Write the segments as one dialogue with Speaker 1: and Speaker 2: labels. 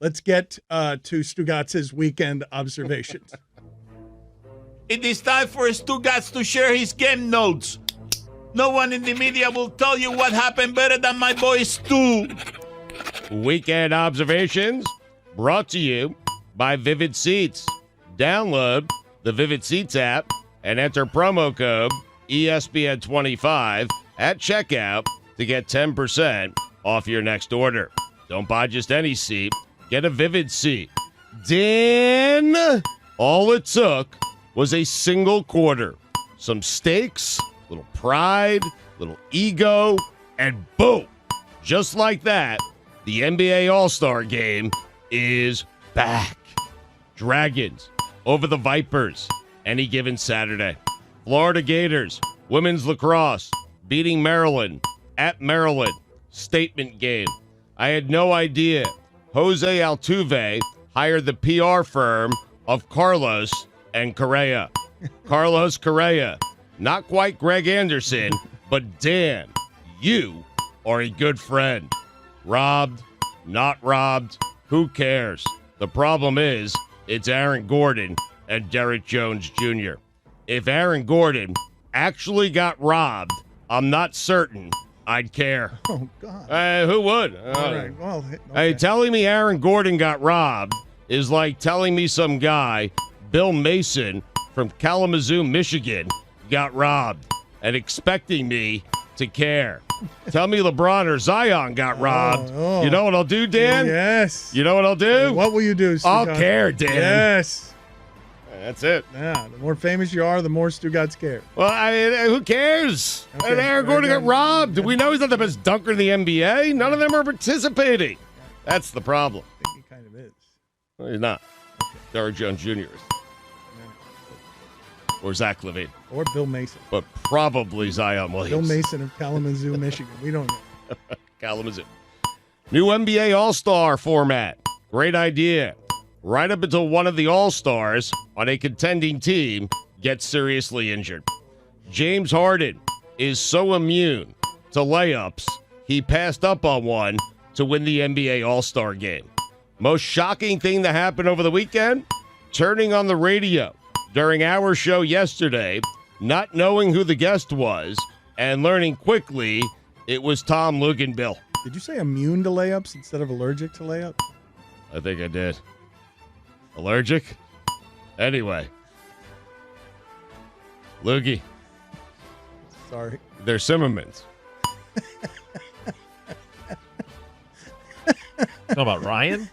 Speaker 1: let's get to Stugotz's weekend observations.
Speaker 2: It is time for Stugotz to share his game notes. No one in the media will tell you what happened better than my boy Stu.
Speaker 3: Weekend observations brought to you by Vivid Seats. Download the Vivid Seats app and enter promo code ESPN25 at checkout to get 10% off your next order. Don't buy just any seat. Get a Vivid seat. Dan, all it took was a single quarter. Some stakes, little pride, little ego, and boom. Just like that, the NBA All-Star Game is back. Dragons over the Vipers any given Saturday. Florida Gators, women's lacrosse, beating Maryland at Maryland. Statement game. I had no idea Jose Altuve hired the PR firm of Carlos and Correa. Carlos Correa. Not quite Greg Anderson, but Dan, you are a good friend. Robbed, not robbed, who cares? The problem is, it's Aaron Gordon and Derek Jones Jr. If Aaron Gordon actually got robbed, I'm not certain I'd care.
Speaker 1: Oh, God.
Speaker 3: Who would?
Speaker 1: All right. Well, okay.
Speaker 3: Hey, telling me Aaron Gordon got robbed is like telling me some guy, Bill Mason from Kalamazoo, Michigan, got robbed and expecting me to care. Tell me LeBron or Zion got robbed. You know what I'll do, Dan?
Speaker 1: Yes.
Speaker 3: You know what I'll do?
Speaker 1: What will you do, Stugotz?
Speaker 3: I'll care, Dan.
Speaker 1: Yes.
Speaker 3: That's it.
Speaker 1: Yeah, the more famous you are, the more Stugotz care.
Speaker 3: Well, who cares?
Speaker 1: Okay,
Speaker 3: And Aaron Gordon got robbed. We know he's not the best dunker in the NBA. None of them are participating. That's the problem.
Speaker 1: I think he kind of is.
Speaker 3: Well, he's not. Derek Jones Jr. is. Or Zach LaVine.
Speaker 1: Or Bill Mason.
Speaker 3: But probably Zion Williams.
Speaker 1: Bill Mason of Kalamazoo, Michigan. We don't know.
Speaker 3: Kalamazoo. New NBA All-Star format. Great idea. Right up until one of the All-Stars on a contending team gets seriously injured. James Harden is so immune to layups, he passed up on one to win the NBA All-Star game. Most shocking thing to happen over the weekend? Turning on the radio during our show yesterday, not knowing who the guest was, and learning quickly it was Tom Luginbill.
Speaker 1: Did you say immune to layups instead of allergic to layups?
Speaker 3: I think I did. Allergic? Anyway. Loogie.
Speaker 1: Sorry.
Speaker 3: They're Simmermans.
Speaker 4: Talking about Ryan?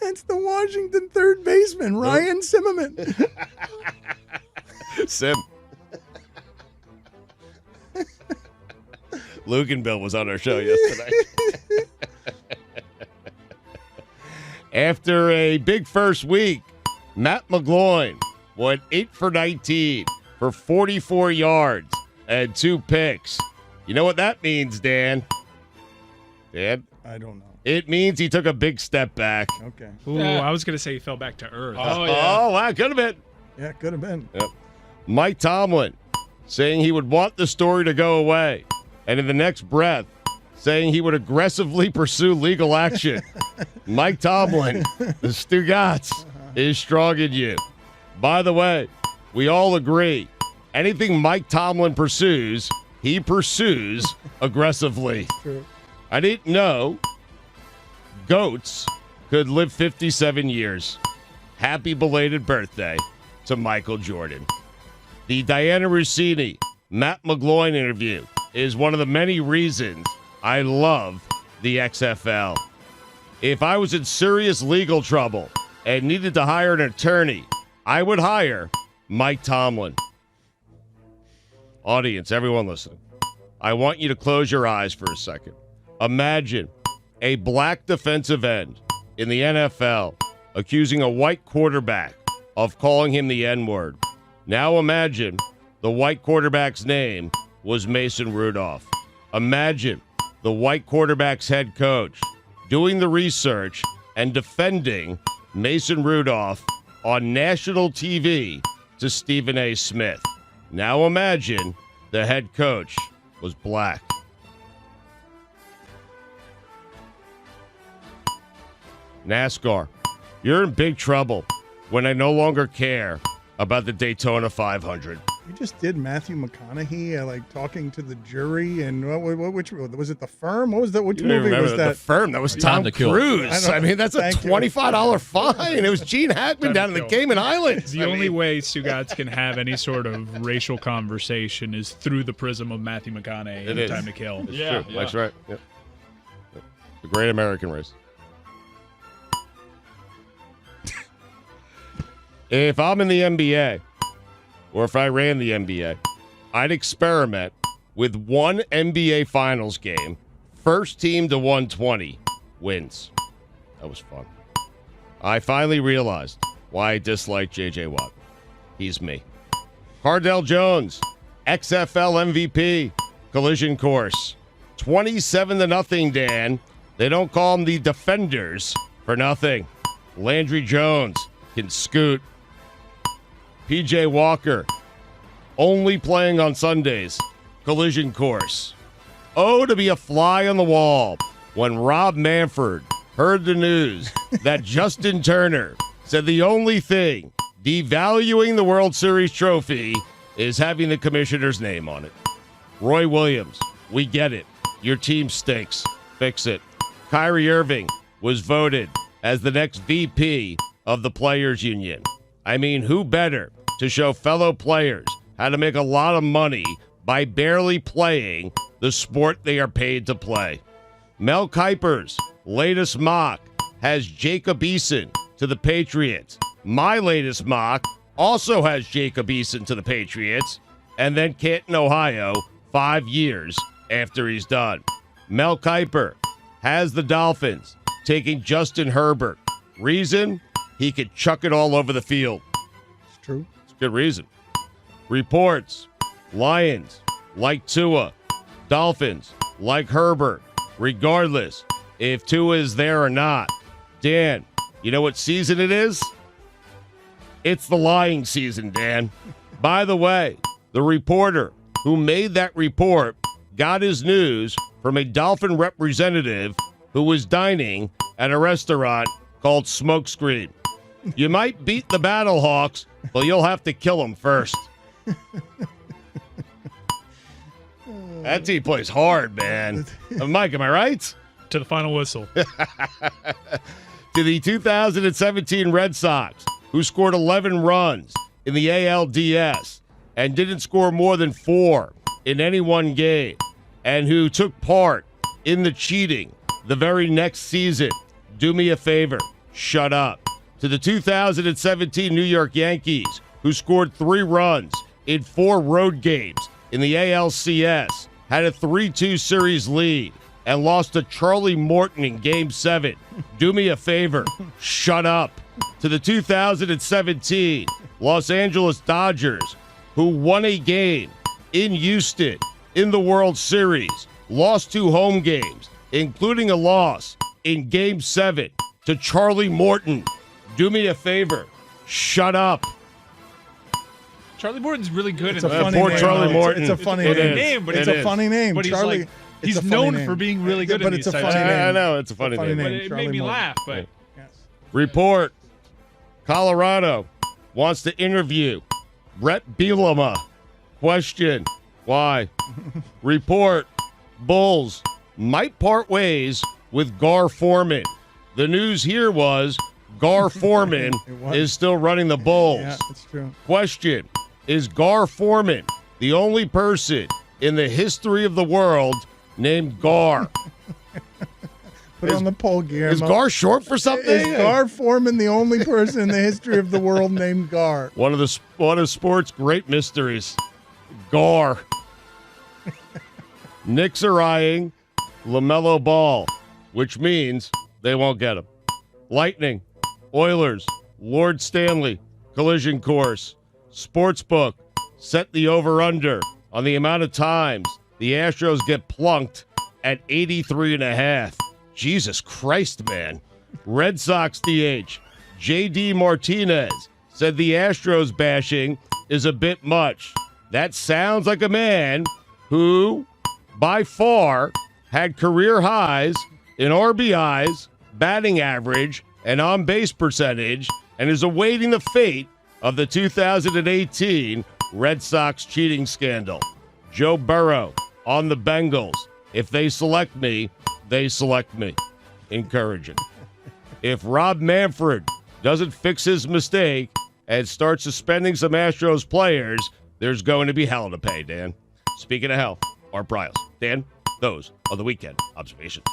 Speaker 1: That's the Washington third baseman, Ryan Zimmerman.
Speaker 3: Sim. Luginbill was on our show yesterday. After a big first week, Matt McGloin went 8 for 19 for 44 yards and 2 picks. You know what that means, Dan? Dan?
Speaker 1: I don't know.
Speaker 3: It means he took a big step back.
Speaker 1: Okay.
Speaker 5: Ooh, I was going to say he fell back to earth.
Speaker 3: Oh, wow, could have been.
Speaker 1: Yeah, could have been.
Speaker 3: Yep. Mike Tomlin saying he would want the story to go away, and in the next breath, saying he would aggressively pursue legal action. Mike Tomlin, the Stugotz, is strong in you. By the way, we all agree, anything Mike Tomlin pursues, he pursues aggressively.
Speaker 1: True.
Speaker 3: I didn't know goats could live 57 years. Happy belated birthday to Michael Jordan. The Diana Rossini, Matt McGloin interview is one of the many reasons I love the XFL. If I was in serious legal trouble and needed to hire an attorney, I would hire Mike Tomlin. Audience, everyone listening, I want you to close your eyes for a second. Imagine a black defensive end in the NFL accusing a white quarterback of calling him the N-word. Now imagine the white quarterback's name was Mason Rudolph. Imagine the white quarterback's head coach doing the research and defending Mason Rudolph on national TV to Stephen A. Smith. Now imagine the head coach was black. NASCAR. You're in big trouble when I no longer care about the Daytona 500.
Speaker 1: You just did Matthew McConaughey like talking to the jury, and which was it? The Firm? What was that? Which movie was that?
Speaker 3: The Firm. That was Tom Cruise. I mean, that's a $25 fine. It was Gene Hackman down in the Cayman Islands.
Speaker 5: The only way Stugotz can have any sort of racial conversation is through the prism of Matthew McConaughey and Time to Kill.
Speaker 3: It's true. That's right. Yep. The Great American Race. If I'm in the NBA, or if I ran the NBA, I'd experiment with one NBA Finals game. First team to 120 wins. That was fun. I finally realized why I dislike J.J. Watt. He's me. Cardell Jones, XFL MVP, collision course. 27-0, Dan. They don't call them the defenders for nothing. Landry Jones can scoot. P.J. Walker, only playing on Sundays. Collision course. Oh, to be a fly on the wall when Rob Manfred heard the news that Justin Turner said the only thing devaluing the World Series trophy is having the commissioner's name on it. Roy Williams, we get it. Your team stinks. Fix it. Kyrie Irving was voted as the next VP of the Players Union. I mean, who better to show fellow players how to make a lot of money by barely playing the sport they are paid to play? Mel Kiper's latest mock has Jacob Eason to the Patriots. My latest mock also has Jacob Eason to the Patriots, and then Canton, Ohio, 5 years after he's done. Mel Kiper has the Dolphins taking Justin Herbert. Reason? He could chuck it all over the field.
Speaker 1: It's true.
Speaker 3: It's a good reason. Reports. Lions like Tua. Dolphins like Herbert. Regardless if Tua is there or not. Dan, you know what season it is? It's the lying season, Dan. By the way, the reporter who made that report got his news from a Dolphin representative who was dining at a restaurant called Smokescreen. You might beat the Battlehawks, but you'll have to kill them first. That team plays hard, man. Mike, am I right?
Speaker 5: To the final whistle.
Speaker 3: To the 2017 Red Sox, who scored 11 runs in the ALDS and didn't score more than 4 in any one game, and who took part in the cheating the very next season, do me a favor, shut up. To the 2017 New York Yankees, who scored 3 runs in 4 road games in the ALCS, had a 3-2 series lead, and lost to Charlie Morton in Game 7. Do me a favor, shut up. To the 2017 Los Angeles Dodgers, who won a game in Houston in the World Series, lost 2 home games, including a loss in Game 7 to Charlie Morton. Do me a favor, shut up.
Speaker 5: Charlie Morton's really good.
Speaker 1: It's a funny name.
Speaker 3: Charlie Morton.
Speaker 1: It's a funny name.
Speaker 5: But
Speaker 1: it's a funny name.
Speaker 5: But
Speaker 1: Charlie.
Speaker 5: He's known for being really good.
Speaker 1: But
Speaker 5: in
Speaker 1: it's a
Speaker 5: these
Speaker 1: funny
Speaker 5: types of-
Speaker 1: name.
Speaker 3: I know, it's a funny name.
Speaker 5: But it made me laugh. But
Speaker 1: Yes.
Speaker 3: Report. Colorado wants to interview Brett Bielema. Question. Why? Report. Bulls might part ways with Gar Forman. The news here was Gar Forman is still running the Bulls.
Speaker 1: Yeah, that's true.
Speaker 3: Question. Is Gar Forman the only person in the history of the world named Gar?
Speaker 1: Put it on the poll, Guillermo.
Speaker 3: Is Gar short for something?
Speaker 1: Is Gar Forman the only person in the history of the world named Gar?
Speaker 3: One of sports' great mysteries. Gar. Knicks are eyeing LaMelo Ball, which means they won't get him. Lightning, Oilers, Lord Stanley, collision course. Sportsbook set the over-under on the amount of times the Astros get plunked at 83.5. Jesus Christ, man. Red Sox DH J.D. Martinez said the Astros bashing is a bit much. That sounds like a man who, by far, had career highs in RBIs, batting average, and on-base percentage and is awaiting the fate of the 2018 Red Sox cheating scandal. Joe Burrow on the Bengals. If they select me, they select me. Encouraging. If Rob Manfred doesn't fix his mistake and start suspending some Astros players, there's going to be hell to pay, Dan. Speaking of hell, Art Briles. Dan, those are the weekend observations.